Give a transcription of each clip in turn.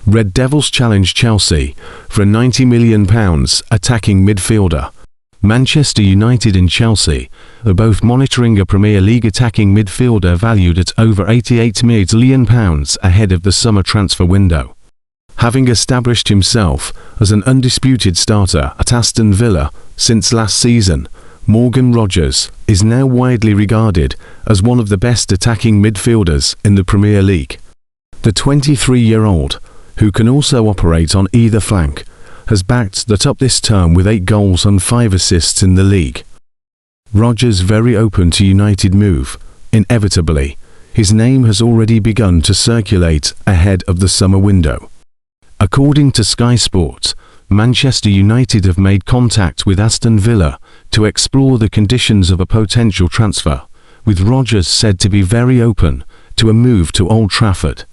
Red Devils challenge Chelsea for a £90 million attacking midfielder. Manchester United and Chelsea are both monitoring a Premier League attacking midfielder valued at over £88 million ahead of the summer transfer window. Having established himself as an undisputed starter at Aston Villa since last season, Morgan Rogers is now widely regarded as one of the best attacking midfielders in the Premier League. The 23-year-old, who can also operate on either flank, has backed that up this term with 8 goals and 5 assists in the league. Rogers very open to United move. Inevitably, his name has already begun to circulate ahead of the summer window. According to Sky Sports, Manchester United have made contact with Aston Villa to explore the conditions of a potential transfer, with Rogers said to be very open to a move to Old Trafford.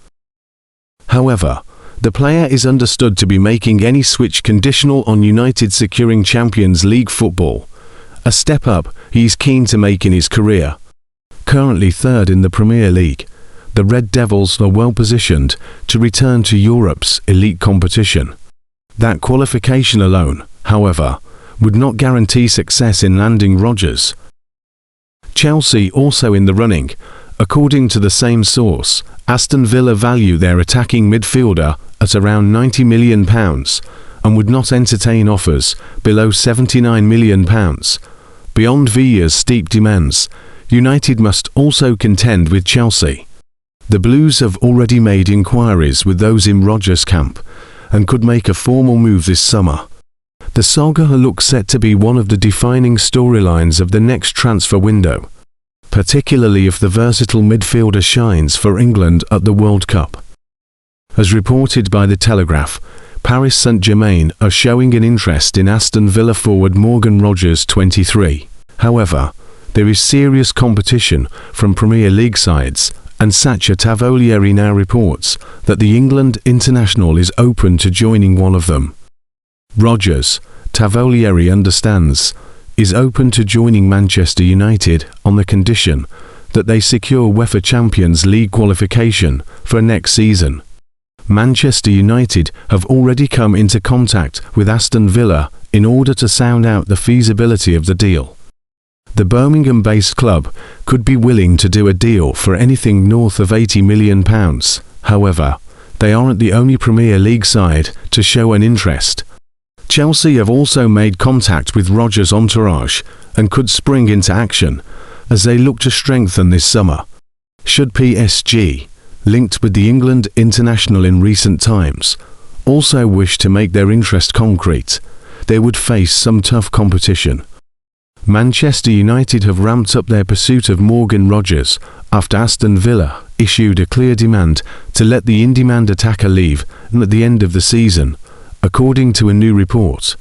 However, the player is understood to be making any switch conditional on United securing Champions League football, a step up he is keen to make in his career. Currently third in the Premier League, the Red Devils are well positioned to return to Europe's elite competition. That qualification alone, however, would not guarantee success in landing Rogers. Chelsea also in the running. According to the same source, Aston Villa value their attacking midfielder at around £90 million and would not entertain offers below £79 million. Beyond Villa's steep demands, United must also contend with Chelsea. The Blues have already made inquiries with those in Rogers' camp and could make a formal move this summer. The saga looks set to be one of the defining storylines of the next transfer window, particularly if the versatile midfielder shines for England at the World Cup. As reported by The Telegraph, Paris Saint-Germain are showing an interest in Aston Villa forward Morgan Rogers, 23. However, there is serious competition from Premier League sides, and Sacha Tavolieri now reports that the England international is open to joining one of them. Rogers, Tavolieri understands, is open to joining Manchester United on the condition that they secure UEFA Champions League qualification for next season. Manchester United have already come into contact with Aston Villa in order to sound out the feasibility of the deal. The Birmingham-based club could be willing to do a deal for anything north of £80 million. However, they aren't the only Premier League side to show an interest. Chelsea have also made contact with Rogers' entourage and could spring into action as they look to strengthen this summer. Should PSG, linked with the England international in recent times, also wish to make their interest concrete, they would face some tough competition. Manchester United have ramped up their pursuit of Morgan Rogers after Aston Villa issued a clear demand to let the in-demand attacker leave at the end of the season. According to a new report,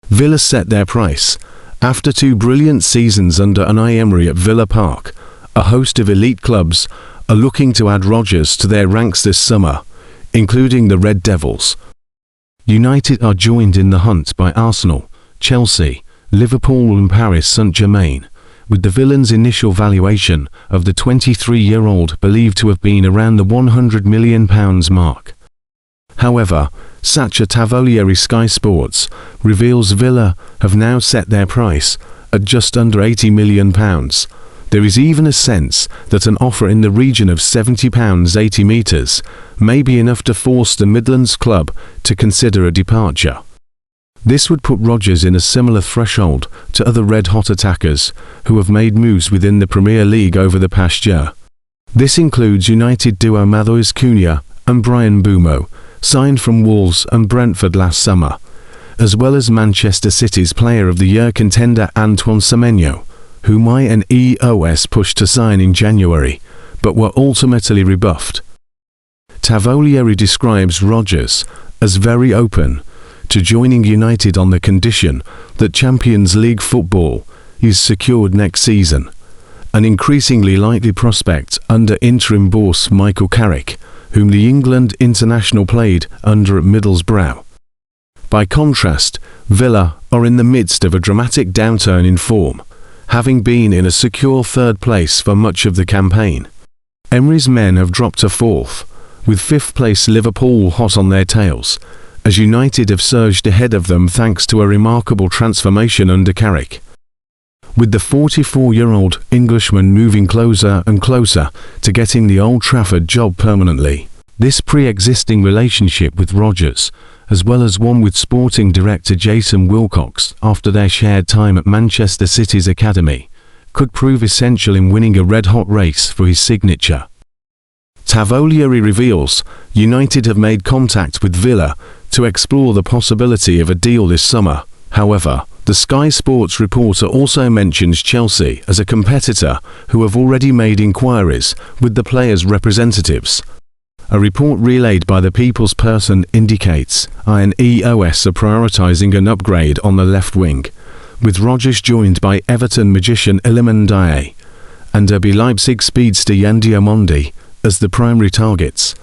Villa set their price. After 2 brilliant seasons under Unai Emery at Villa Park, a host of elite clubs are looking to add Rogers to their ranks this summer, including the Red Devils. United are joined in the hunt by Arsenal, Chelsea, Liverpool and Paris Saint-Germain, with the Villains' initial valuation of the 23-year-old believed to have been around the £100 million mark. However, Sacha Tavolieri Sky Sports reveals Villa have now set their price at just under £80 million. There is even a sense that an offer in the region of £70 80 metres may be enough to force the Midlands club to consider a departure. This would put Rogers in a similar threshold to other red-hot attackers who have made moves within the Premier League over the past year. This includes United duo Matheus Cunha and Brian Mbeumo, signed from Wolves and Brentford last summer, as well as Manchester City's Player of the Year contender Antoine Semenyo, whom EOS pushed to sign in January, but were ultimately rebuffed. Tavolieri describes Rogers as very open to joining United on the condition that Champions League football is secured next season, an increasingly likely prospect under interim boss Michael Carrick, whom the England international played under at Middlesbrough. By contrast, Villa are in the midst of a dramatic downturn in form, having been in a secure third place for much of the campaign. Emery's men have dropped to 4th, with 5th place Liverpool hot on their tails, as United have surged ahead of them thanks to a remarkable transformation under Carrick. With the 44-year-old Englishman moving closer and closer to getting the Old Trafford job permanently, this pre-existing relationship with Rodgers, as well as one with sporting director Jason Wilcox after their shared time at Manchester City's academy, could prove essential in winning a red-hot race for his signature. Tavolieri reveals United have made contact with Villa to explore the possibility of a deal this summer. However, the Sky Sports reporter also mentions Chelsea as a competitor who have already made inquiries with the players' representatives. A report relayed by the People's Person indicates INEOS are prioritising an upgrade on the left wing, with Rodgers joined by Everton magician Iliman Ndiaye and RB Leipzig speedster Yan Diamondi as the primary targets.